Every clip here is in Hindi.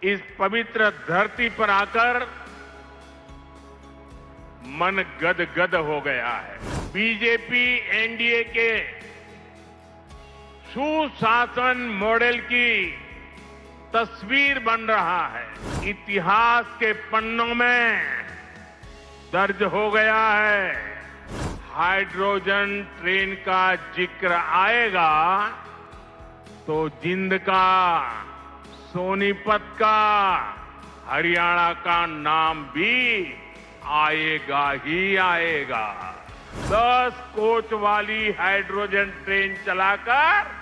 इस पवित्र धरती पर आकर मन गदगद हो गया है। बीजेपी एनडीए के सुशासन मॉडल की तस्वीर बन रहा है। इतिहास के पन्नों में दर्ज हो गया है। हाइड्रोजन ट्रेन का जिक्र आएगा तो जिंद का, सोनीपत का, हरियाणा का नाम भी आएगा ही आएगा। 10 कोच वाली हाइड्रोजन ट्रेन चलाकर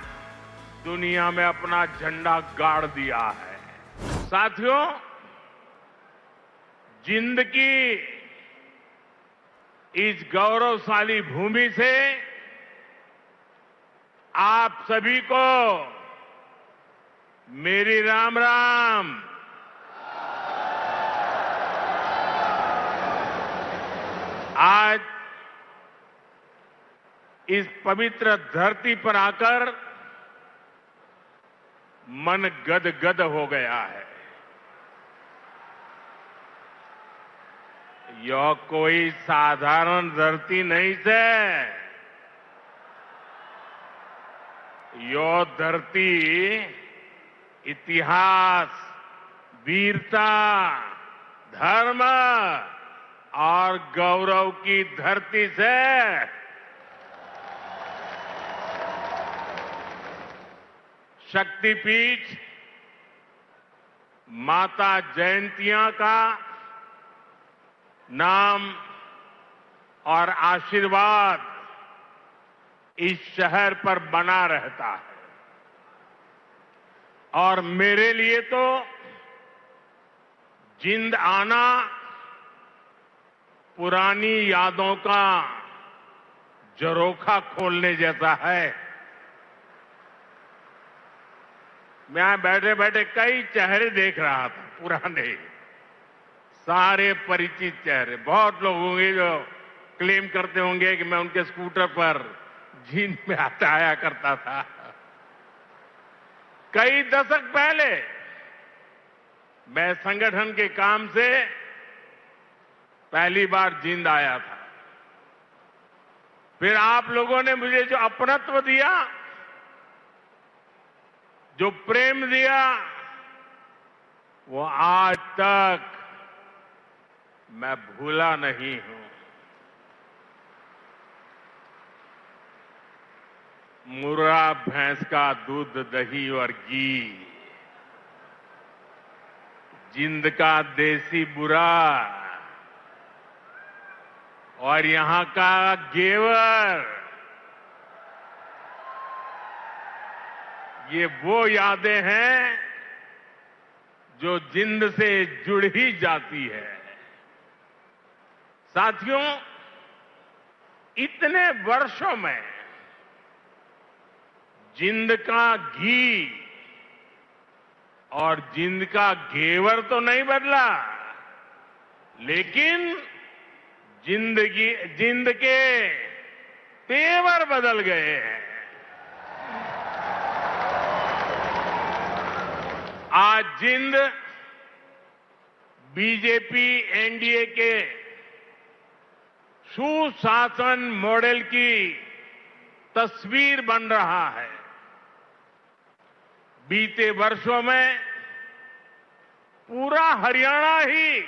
दुनिया में अपना झंडा गाड़ दिया है। साथियों, जिंद की इस गौरवशाली भूमि से आप सभी को मेरी राम राम। आज इस पवित्र धरती पर आकर मन गदगद हो गया है। यह कोई साधारण धरती नहीं से। यह धरती इतिहास, वीरता, धर्म और गौरव की धरती से शक्तिपीठ माता जयंतिया का नाम और आशीर्वाद इस शहर पर बना रहता है। और मेरे लिए तो जिंद आना पुरानी यादों का झरोखा खोलने जैसा है। मैं बैठे बैठे कई चेहरे देख रहा था, पुराने, सारे परिचित चेहरे। बहुत लोग होंगे जो क्लेम करते होंगे कि मैं उनके स्कूटर पर जिंद में आया करता था। कई दशक पहले मैं संगठन के काम से पहली बार जिंद आया था। फिर आप लोगों ने मुझे जो अपनत्व दिया, जो प्रेम दिया, वो आज तक मैं भूला नहीं हूं। मुर्रा भैंस का दूध, दही और घी, जिंद का देसी बुरा और यहां का घेवर, ये वो यादें हैं जो जिंद से जुड़ ही जाती है। साथियों, इतने वर्षों में जिंद का घी और जिंद का घेवर तो नहीं बदला, लेकिन जिंद के तेवर बदल गए हैं। आज जिंद बीजेपी एनडीए के सुशासन मॉडल की तस्वीर बन रहा है। बीते वर्षों में पूरा हरियाणा ही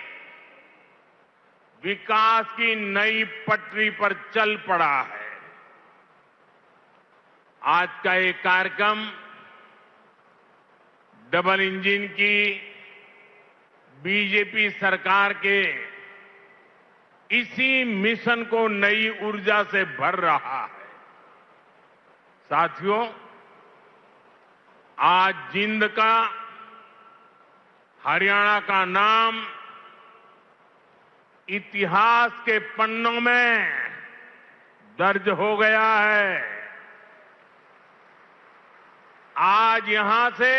विकास की नई पटरी पर चल पड़ा है। आज का ये कार्यक्रम डबल इंजन की बीजेपी सरकार के इसी मिशन को नई ऊर्जा से भर रहा है। साथियों, आज जिंद का, हरियाणा का नाम इतिहास के पन्नों में दर्ज हो गया है। आज यहां से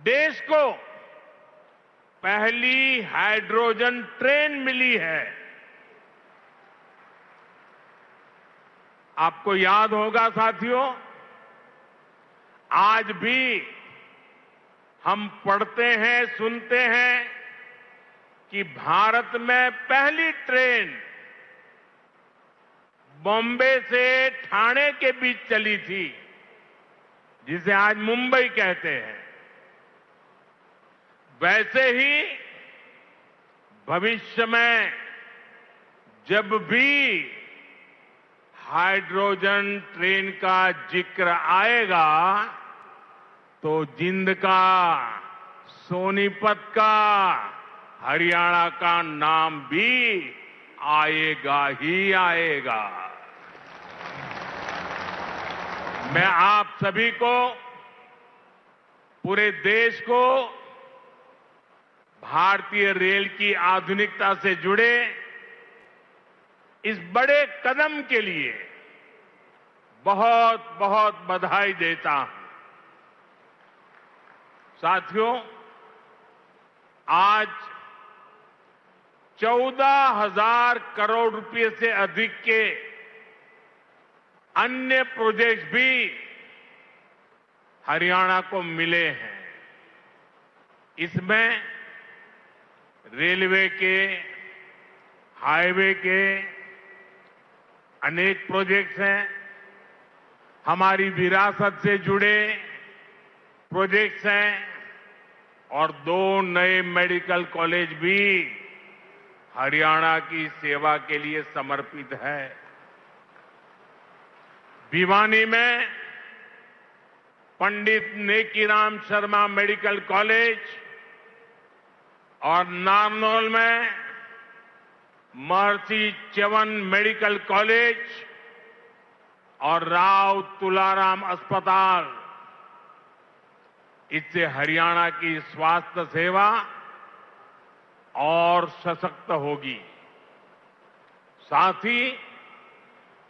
देश को पहली हाइड्रोजन ट्रेन मिली है। आपको याद होगा साथियों, आज भी हम पढ़ते हैं, सुनते हैं कि भारत में पहली ट्रेन बॉम्बे से ठाणे के बीच चली थी, जिसे आज मुंबई कहते हैं। वैसे ही भविष्य में जब भी हाइड्रोजन ट्रेन का जिक्र आएगा तो जिंद का, सोनीपत का, हरियाणा का नाम भी आएगा ही आएगा। मैं आप सभी को, पूरे देश को भारतीय रेल की आधुनिकता से जुड़े इस बड़े कदम के लिए बहुत बहुत बधाई देता हूं। साथियों, आज 14,000 करोड़ रुपए से अधिक के अन्य प्रोजेक्ट्स भी हरियाणा को मिले हैं। इसमें रेलवे के, हाईवे के अनेक प्रोजेक्ट्स हैं, हमारी विरासत से जुड़े प्रोजेक्ट्स हैं और 2 नए मेडिकल कॉलेज भी हरियाणा की सेवा के लिए समर्पित है। भिवानी में पंडित नेकीराम शर्मा मेडिकल कॉलेज और नारनौल में महर्षि च्यवन मेडिकल कॉलेज और राव तुलाराम अस्पताल, इससे हरियाणा की स्वास्थ्य सेवा और सशक्त होगी। साथ ही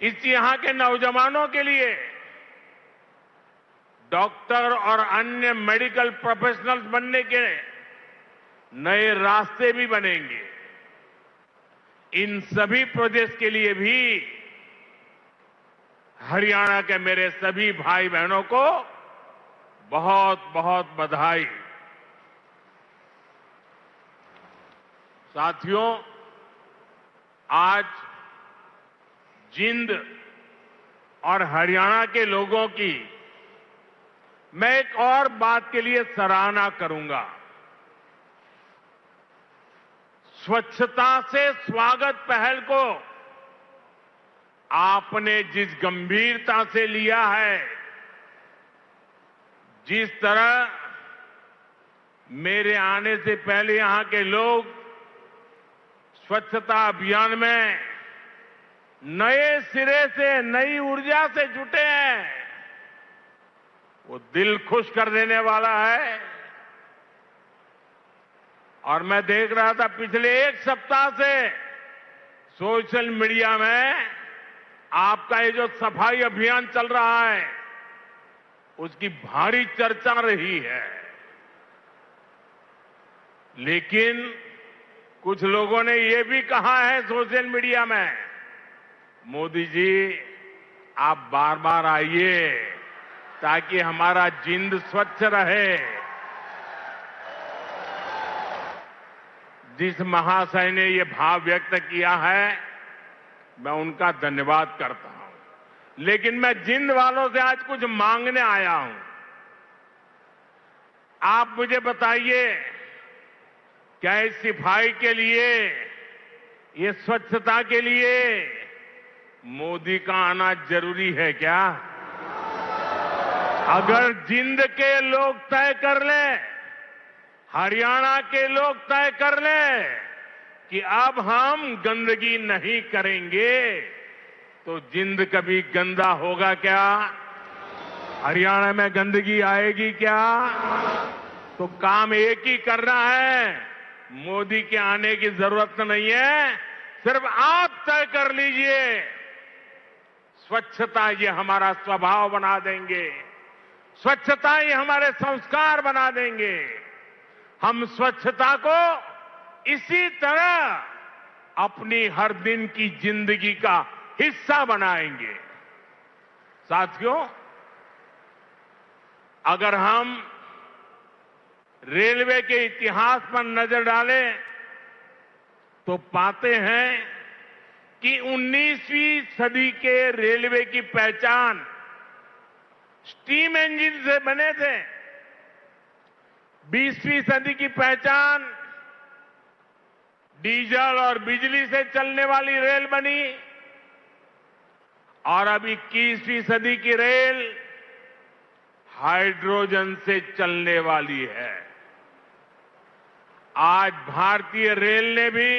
इससे यहां के नौजवानों के लिए डॉक्टर और अन्य मेडिकल प्रोफेशनल्स बनने के नए रास्ते भी बनेंगे। इन सभी प्रोजेक्ट्स के लिए भी हरियाणा के मेरे सभी भाई बहनों को बहुत बहुत बधाई। साथियों, आज जिंद और हरियाणा के लोगों की मैं एक और बात के लिए सराहना करूंगा। स्वच्छता से स्वागत पहल को आपने जिस गंभीरता से लिया है, जिस तरह मेरे आने से पहले यहां के लोग स्वच्छता अभियान में नए सिरे से, नई ऊर्जा से जुटे हैं, वो दिल खुश कर देने वाला है। और मैं देख रहा था पिछले 1 सप्ताह से सोशल मीडिया में आपका ये जो सफाई अभियान चल रहा है, उसकी भारी चर्चा रही है। लेकिन कुछ लोगों ने ये भी कहा है सोशल मीडिया में, मोदी जी आप बार बार आइए ताकि हमारा जिंद स्वच्छ रहे। जिस महाशय ने ये भाव व्यक्त किया है, मैं उनका धन्यवाद करता हूं। लेकिन मैं जिंद वालों से आज कुछ मांगने आया हूं। आप मुझे बताइए, क्या इस सफाई के लिए, ये स्वच्छता के लिए मोदी का आना जरूरी है क्या? अगर जिंद के लोग तय कर लें, हरियाणा के लोग तय कर लें कि अब हम गंदगी नहीं करेंगे, तो जिंद कभी गंदा होगा क्या? हरियाणा में गंदगी आएगी क्या? तो काम एक ही करना है, मोदी के आने की जरूरत नहीं है, सिर्फ आप तय कर लीजिए। स्वच्छता ये हमारा स्वभाव बना देंगे, स्वच्छता ये हमारे संस्कार बना देंगे। हम स्वच्छता को इसी तरह अपनी हर दिन की जिंदगी का हिस्सा बनाएंगे। साथियों, अगर हम रेलवे के इतिहास पर नजर डालें तो पाते हैं कि 19वीं सदी के रेलवे की पहचान स्टीम इंजन से बने थे। 20वीं सदी की पहचान डीजल और बिजली से चलने वाली रेल बनी और अब 21वीं सदी की रेल हाइड्रोजन से चलने वाली है। आज भारतीय रेल ने भी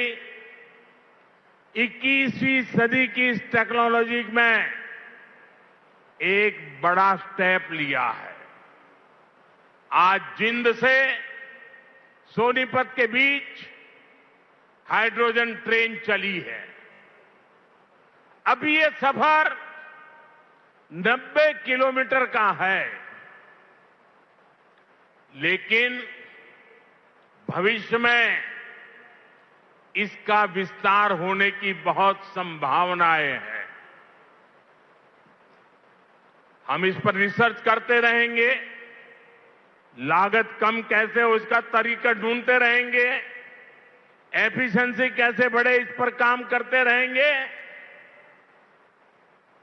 21वीं सदी की इस टेक्नोलॉजी में एक बड़ा स्टेप लिया है। आज जिंद से सोनीपत के बीच हाइड्रोजन ट्रेन चली है। अभी ये सफर 90 किलोमीटर का है, लेकिन भविष्य में इसका विस्तार होने की बहुत संभावनाएं हैं। हम इस पर रिसर्च करते रहेंगे, लागत कम कैसे हो इसका तरीका ढूंढते रहेंगे, एफिशिएंसी कैसे बढ़े इस पर काम करते रहेंगे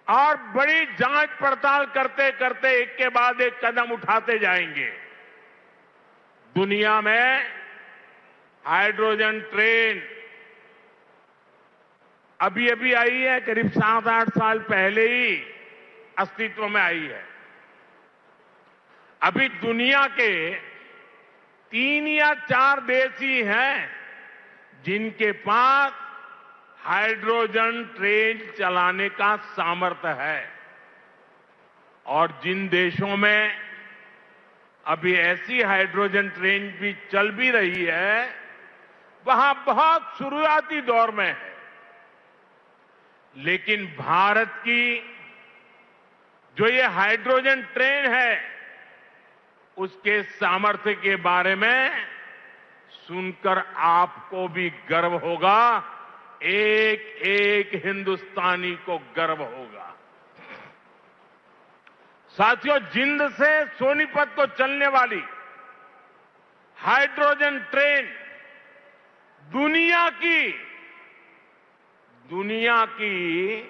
और बड़ी जांच पड़ताल करते करते एक के बाद एक कदम उठाते जाएंगे। दुनिया में हाइड्रोजन ट्रेन अभी अभी आई है, करीब 7-8 साल पहले ही अस्तित्व में आई है। अभी दुनिया के 3 या 4 देश ही हैं जिनके पास हाइड्रोजन ट्रेन चलाने का सामर्थ्य है और जिन देशों में अभी ऐसी हाइड्रोजन ट्रेन भी चल भी रही है वहां बहुत शुरुआती दौर में है। लेकिन भारत की जो ये हाइड्रोजन ट्रेन है उसके सामर्थ्य के बारे में सुनकर आपको भी गर्व होगा, एक एक हिंदुस्तानी को गर्व होगा। साथियों, जिंद से सोनीपत को चलने वाली हाइड्रोजन ट्रेन दुनिया की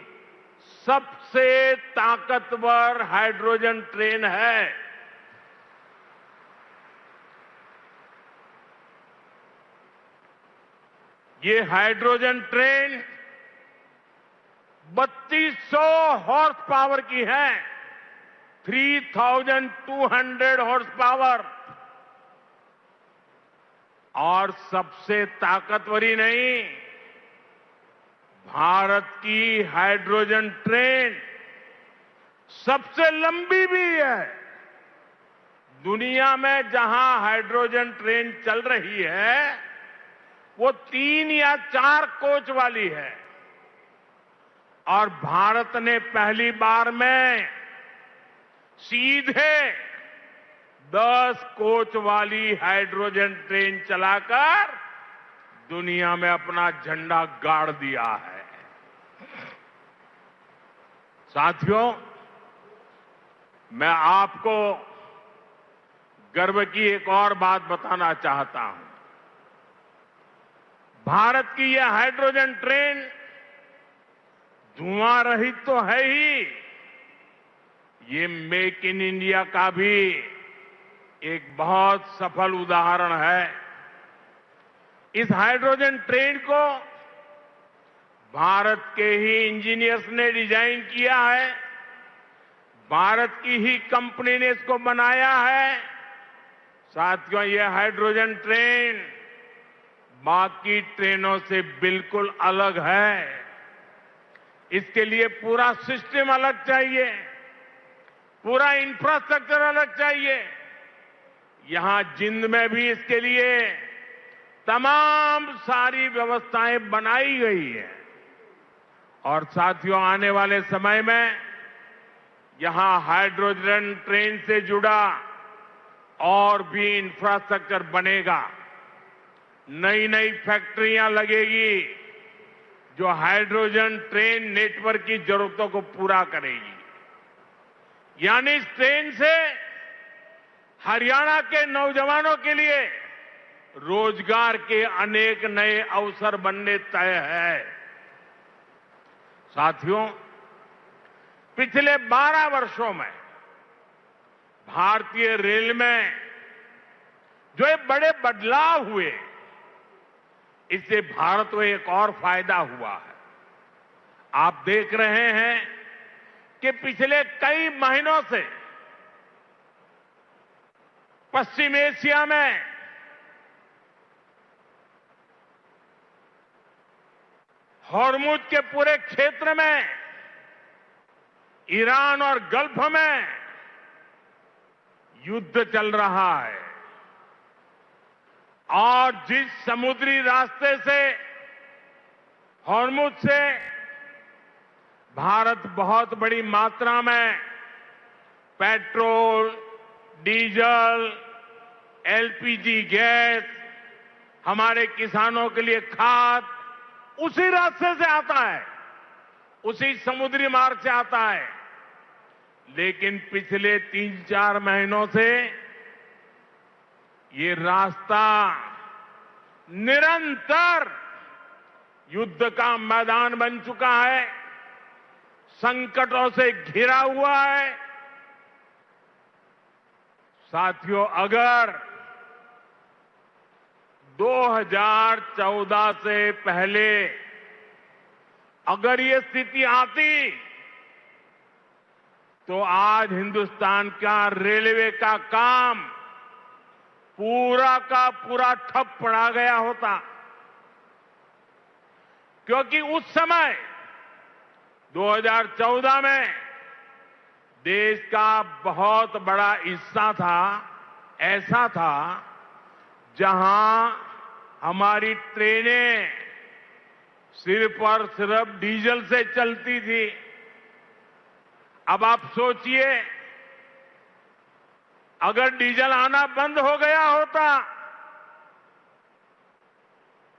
सबसे ताकतवर हाइड्रोजन ट्रेन है। ये हाइड्रोजन ट्रेन 3200 हॉर्स पावर की है, 3200 हॉर्स पावर। और सबसे ताकतवर ही नहीं, भारत की हाइड्रोजन ट्रेन सबसे लंबी भी है। दुनिया में जहां हाइड्रोजन ट्रेन चल रही है वो 3 या 4 कोच वाली है और भारत ने पहली बार में सीधे 10 कोच वाली हाइड्रोजन ट्रेन चलाकर दुनिया में अपना झंडा गाड़ दिया है। साथियों, मैं आपको गर्व की एक और बात बताना चाहता हूं। भारत की यह हाइड्रोजन ट्रेन धुआं रहित तो है ही, ये मेक इन इंडिया का भी एक बहुत सफल उदाहरण है। इस हाइड्रोजन ट्रेन को भारत के ही इंजीनियर्स ने डिजाइन किया है, भारत की ही कंपनी ने इसको बनाया है। साथियों, यह हाइड्रोजन ट्रेन बाकी ट्रेनों से बिल्कुल अलग है। इसके लिए पूरा सिस्टम अलग चाहिए, पूरा इंफ्रास्ट्रक्चर अलग चाहिए। यहां जिंद में भी इसके लिए तमाम सारी व्यवस्थाएं बनाई गई है और साथियों, आने वाले समय में यहां हाइड्रोजन ट्रेन से जुड़ा और भी इंफ्रास्ट्रक्चर बनेगा। नई नई फैक्ट्रियां लगेगी जो हाइड्रोजन ट्रेन नेटवर्क की जरूरतों को पूरा करेगी। यानी इस ट्रेन से हरियाणा के नौजवानों के लिए रोजगार के अनेक नए अवसर बनने तय है। साथियों, पिछले 12 वर्षों में भारतीय रेल में जो ये बड़े बदलाव हुए, इससे भारत को एक और फायदा हुआ है। आप देख रहे हैं कि पिछले कई महीनों से पश्चिम एशिया में हॉर्मुज के पूरे क्षेत्र में, ईरान और गल्फ में युद्ध चल रहा है और जिस समुद्री रास्ते से, हॉर्मुज से भारत बहुत बड़ी मात्रा में पेट्रोल, डीजल, एलपीजी गैस, हमारे किसानों के लिए खाद उसी रास्ते से आता है, उसी समुद्री मार्ग से आता है। लेकिन पिछले 3-4 महीनों से ये रास्ता निरंतर युद्ध का मैदान बन चुका है, संकटों से घिरा हुआ है। साथियों, अगर 2014 से पहले अगर ये स्थिति आती तो आज हिंदुस्तान का रेलवे का काम पूरा का पूरा ठप पड़ा गया होता, क्योंकि उस समय 2014 में देश का बहुत बड़ा हिस्सा था, ऐसा था जहां हमारी ट्रेनें सिर्फ और सिर्फ डीजल से चलती थी। अब आप सोचिए, अगर डीजल आना बंद हो गया होता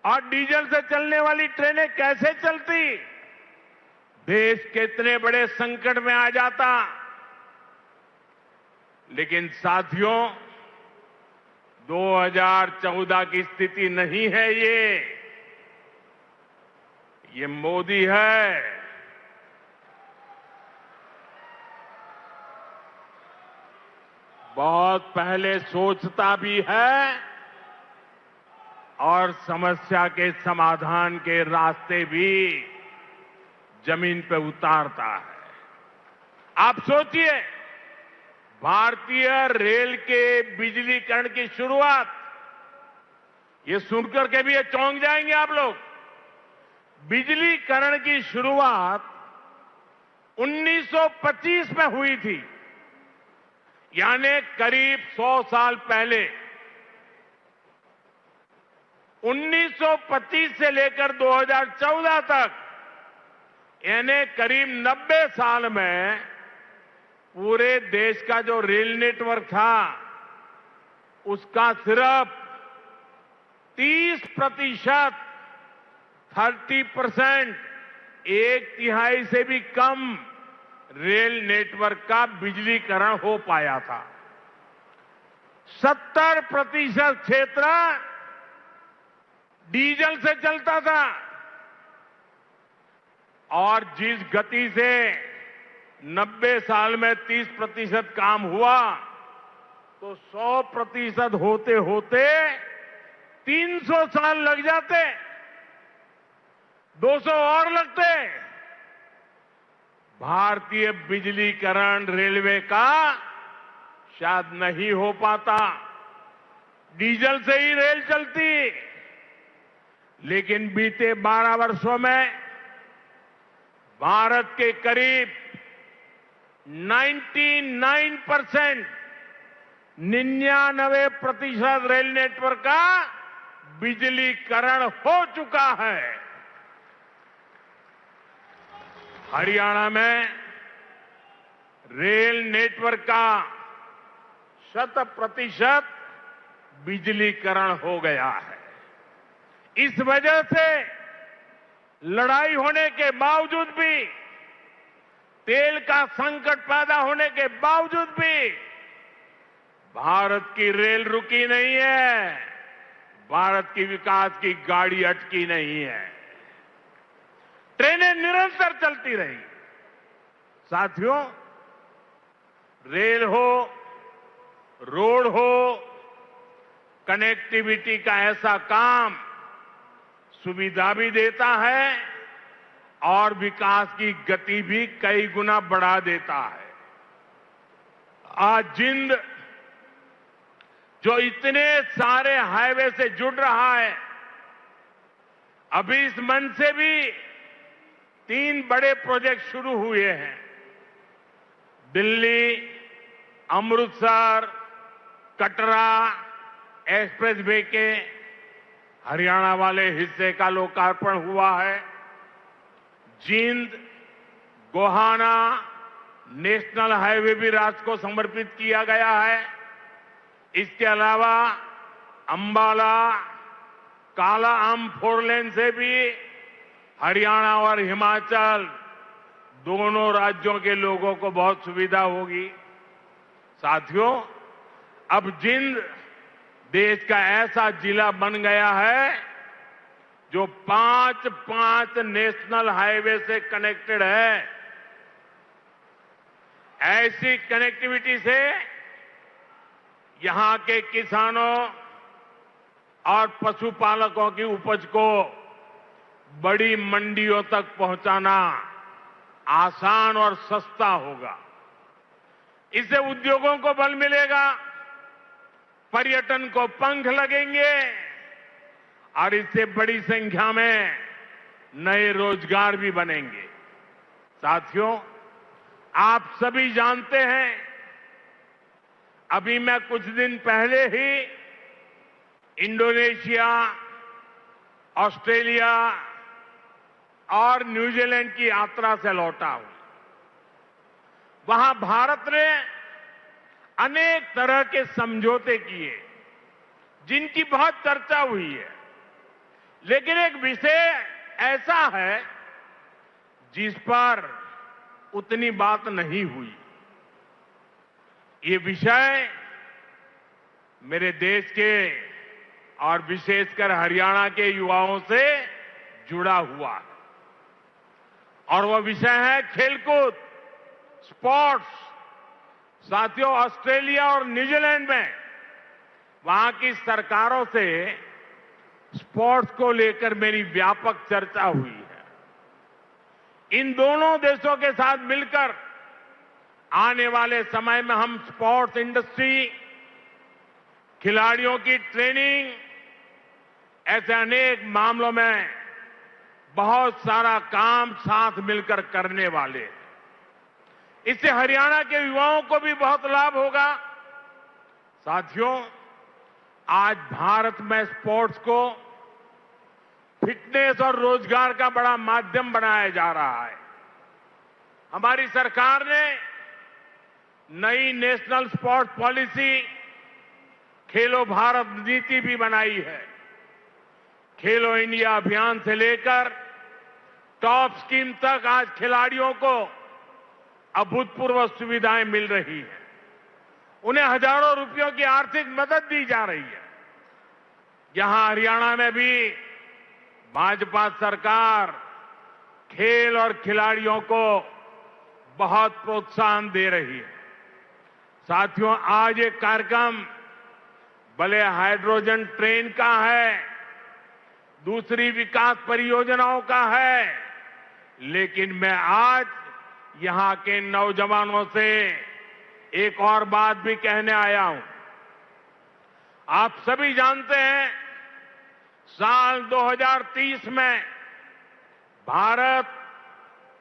और डीजल से चलने वाली ट्रेनें कैसे चलती, देश कितने बड़े संकट में आ जाता। लेकिन साथियों, 2014 की स्थिति नहीं है ये मोदी है। बहुत पहले सोचता भी है और समस्या के समाधान के रास्ते भी जमीन पे उतारता है। आप सोचिए, भारतीय रेल के बिजलीकरण की शुरुआत, ये सुनकर के भी ये चौंक जाएंगे आप लोग। बिजलीकरण की शुरुआत 1925 में हुई थी, यानी करीब 100 साल पहले। 1925 से लेकर 2014 तक, यानी करीब 90 साल में पूरे देश का जो रेल नेटवर्क था, उसका सिर्फ 30%, 30%, 1/3 से भी कम रेल नेटवर्क का बिजलीकरण हो पाया था। 70% क्षेत्र डीजल से चलता था और जिस गति से 90 साल में 30% काम हुआ, तो 100% होते होते 300 साल लग जाते, 200 और लगते। भारतीय बिजलीकरण रेलवे का शायद नहीं हो पाता, डीजल से ही रेल चलती। लेकिन बीते 12 वर्षों में भारत के करीब 99% रेल नेटवर्क का बिजलीकरण हो चुका है। हरियाणा में रेल नेटवर्क का 100% बिजलीकरण हो गया है। इस वजह से लड़ाई होने के बावजूद भी, तेल का संकट पैदा होने के बावजूद भी भारत की रेल रुकी नहीं है, भारत की विकास की गाड़ी अटकी नहीं है। ट्रेनें निरंतर चलती रही। साथियों, रेल हो, रोड हो, कनेक्टिविटी का ऐसा काम सुविधा भी देता है और विकास की गति भी कई गुना बढ़ा देता है। आज जिंद जो इतने सारे हाईवे से जुड़ रहा है, अभी इस मंच से भी 3 बड़े प्रोजेक्ट शुरू हुए हैं। दिल्ली, अमृतसर, कटरा एक्सप्रेस वे के हरियाणा वाले हिस्से का लोकार्पण हुआ है। जींद गोहाना नेशनल हाईवे भी राष्ट्र को समर्पित किया गया है। इसके अलावा अंबाला काला आम 4 लेन से भी हरियाणा और हिमाचल दोनों राज्यों के लोगों को बहुत सुविधा होगी। साथियों, अब जिंद देश का ऐसा जिला बन गया है जो 5 नेशनल हाईवे से कनेक्टेड है। ऐसी कनेक्टिविटी से यहां के किसानों और पशुपालकों की उपज को बड़ी मंडियों तक पहुंचाना आसान और सस्ता होगा। इससे उद्योगों को बल मिलेगा, पर्यटन को पंख लगेंगे और इससे बड़ी संख्या में नए रोजगार भी बनेंगे। साथियों, आप सभी जानते हैं, अभी मैं कुछ दिन पहले ही इंडोनेशिया, ऑस्ट्रेलिया और न्यूजीलैंड की यात्रा से लौटा हूं। वहां भारत ने अनेक तरह के समझौते किए जिनकी बहुत चर्चा हुई है, लेकिन एक विषय ऐसा है जिस पर उतनी बात नहीं हुई। ये विषय मेरे देश के और विशेषकर हरियाणा के युवाओं से जुड़ा हुआ है और वह विषय है खेलकूद, स्पोर्ट्स। साथियों, ऑस्ट्रेलिया और न्यूजीलैंड में वहां की सरकारों से स्पोर्ट्स को लेकर मेरी व्यापक चर्चा हुई है। इन दोनों देशों के साथ मिलकर आने वाले समय में हम स्पोर्ट्स इंडस्ट्री, खिलाड़ियों की ट्रेनिंग, ऐसे अनेक मामलों में बहुत सारा काम साथ मिलकर करने वाले हैं। इससे हरियाणा के युवाओं को भी बहुत लाभ होगा। साथियों, आज भारत में स्पोर्ट्स को फिटनेस और रोजगार का बड़ा माध्यम बनाया जा रहा है। हमारी सरकार ने नई नेशनल स्पोर्ट्स पॉलिसी खेलो भारत नीति भी बनाई है। खेलो इंडिया अभियान से लेकर टॉप स्कीम तक आज खिलाड़ियों को अभूतपूर्व सुविधाएं मिल रही हैं। उन्हें हजारों रुपयों की आर्थिक मदद दी जा रही है। यहां हरियाणा में भी भाजपा सरकार खेल और खिलाड़ियों को बहुत प्रोत्साहन दे रही है। साथियों, आज ये कार्यक्रम भले हाइड्रोजन ट्रेन का है, दूसरी विकास परियोजनाओं का है, लेकिन मैं आज यहां के नौजवानों से एक और बात भी कहने आया हूं। आप सभी जानते हैं, साल 2030 में भारत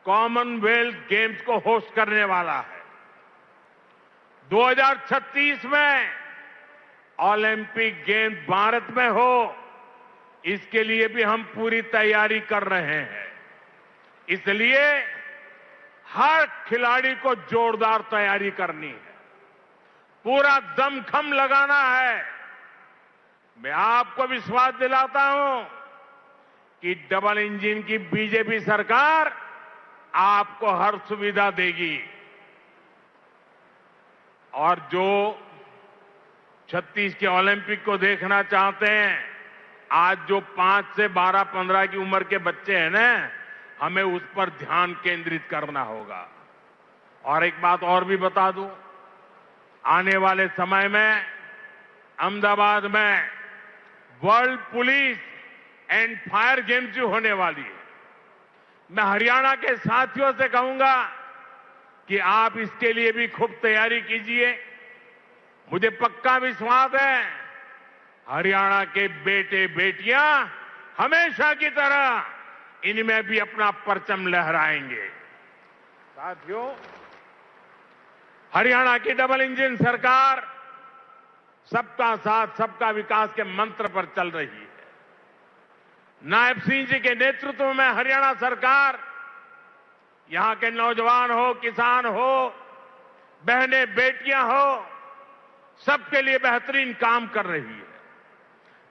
कॉमनवेल्थ गेम्स को होस्ट करने वाला है। 2036 में ओलंपिक गेम्स भारत में हो, इसके लिए भी हम पूरी तैयारी कर रहे हैं। इसलिए हर खिलाड़ी को जोरदार तैयारी करनी है, पूरा दमखम लगाना है। मैं आपको विश्वास दिलाता हूं कि डबल इंजन की बीजेपी सरकार आपको हर सुविधा देगी और जो 36 के ओलंपिक को देखना चाहते हैं, आज जो 5 से 12-15 की उम्र के बच्चे हैं ना, हमें उस पर ध्यान केंद्रित करना होगा। और एक बात और भी बता दूं, आने वाले समय में अहमदाबाद में world police and fire games जो होने वाली है, मैं हरियाणा के साथियों से कहूंगा कि आप इसके लिए भी खूब तैयारी कीजिए। मुझे पक्का विश्वास है हरियाणा के बेटे बेटियां हमेशा की तरह इनमें भी अपना परचम लहराएंगे। साथियों, हरियाणा की डबल इंजन सरकार सबका साथ सबका विकास के मंत्र पर चल रही है। नायब सिंह जी के नेतृत्व में हरियाणा सरकार यहां के नौजवान हो, किसान हो, बहनें बेटियां हो, सबके लिए बेहतरीन काम कर रही है।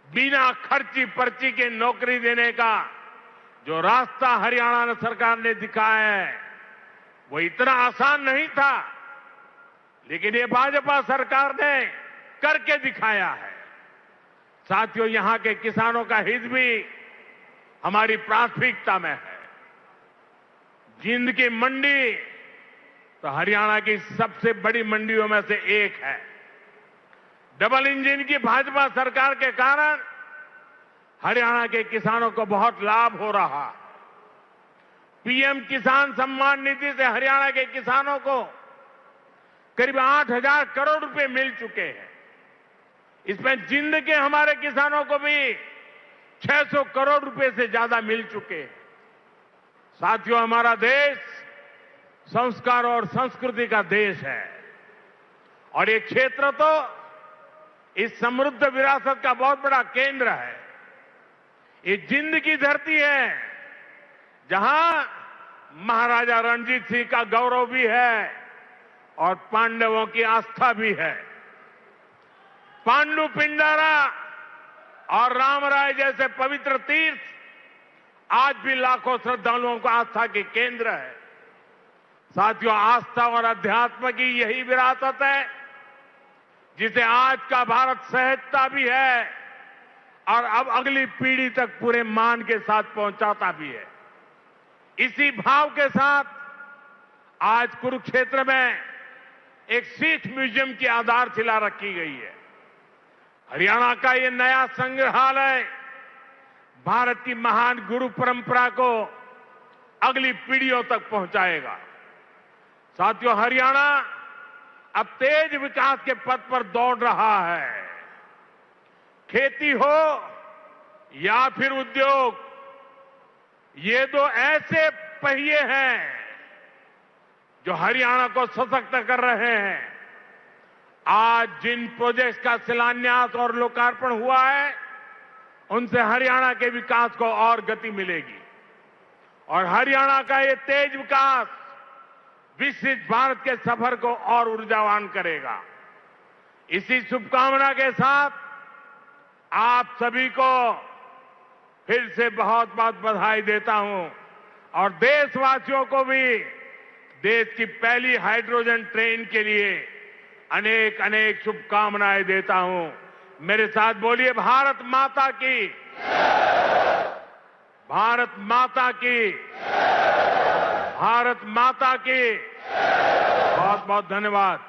बिना खर्ची पर्ची के नौकरी देने का जो रास्ता हरियाणा सरकार ने दिखाया है वो इतना आसान नहीं था, लेकिन ये भाजपा सरकार ने करके दिखाया है। साथियों, यहां के किसानों का हित भी हमारी प्राथमिकता में है। जिंद की मंडी तो हरियाणा की सबसे बड़ी मंडियों में से एक है। डबल इंजन की भाजपा सरकार के कारण हरियाणा के किसानों को बहुत लाभ हो रहा। पीएम किसान सम्मान निधि से हरियाणा के किसानों को करीब 8,000 करोड़ रुपए मिल चुके हैं। इसमें जिंद के हमारे किसानों को भी 600 करोड़ रुपए से ज्यादा मिल चुके हैं। साथियों, हमारा देश संस्कार और संस्कृति का देश है और ये क्षेत्र तो इस समृद्ध विरासत का बहुत बड़ा केंद्र है। ये जिंद की धरती है जहां महाराजा रणजीत सिंह का गौरव भी है और पांडवों की आस्था भी है। पांडु पिंडारा और रामराय जैसे पवित्र तीर्थ आज भी लाखों श्रद्धालुओं को आस्था के केंद्र है। साथियों, आस्था और अध्यात्म की यही विरासत है जिसे आज का भारत सहजता भी है और अब अगली पीढ़ी तक पूरे मान के साथ पहुंचाता भी है। इसी भाव के साथ आज कुरुक्षेत्र में एक सिख म्यूजियम की आधारशिला रखी गई है। हरियाणा का ये नया संग्रहालय भारत की महान गुरु परंपरा को अगली पीढ़ियों तक पहुंचाएगा। साथियों, हरियाणा अब तेज विकास के पथ पर दौड़ रहा है। खेती हो या फिर उद्योग, ये दो ऐसे पहिए हैं जो हरियाणा को सशक्त कर रहे हैं। आज जिन प्रोजेक्ट्स का शिलान्यास और लोकार्पण हुआ है, उनसे हरियाणा के विकास को और गति मिलेगी और हरियाणा का ये तेज विकास विकसित भारत के सफर को और ऊर्जावान करेगा। इसी शुभकामना के साथ आप सभी को फिर से बहुत बहुत बधाई देता हूं और देशवासियों को भी देश की पहली हाइड्रोजन ट्रेन के लिए अनेक अनेक शुभकामनाएं देता हूं। मेरे साथ बोलिए, भारत माता की, भारत माता की, भारत माता की। बहुत बहुत धन्यवाद।